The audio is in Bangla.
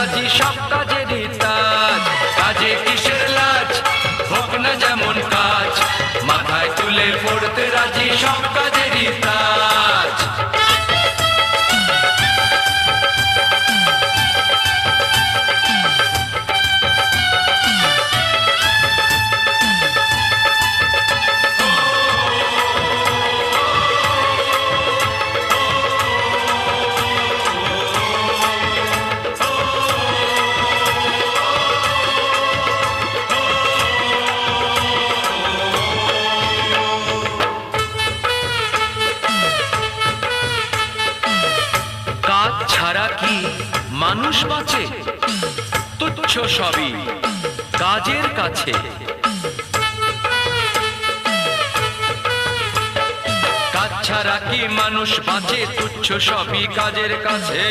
রাজি সব কাজেরই তাজ। কাজে কিসের লাজ, হোক না যেমন কাজ, মাথায় তুলে পড়তে রাজি সব কাজেরই তাজ। কাজ ছাড়া কি মানুষ বাঁচে? তুচ্ছ সবই কাজের কাছে। কাজ ছাড়া কি মানুষ বাঁচে? তুচ্ছ সবই কাজের কাছে।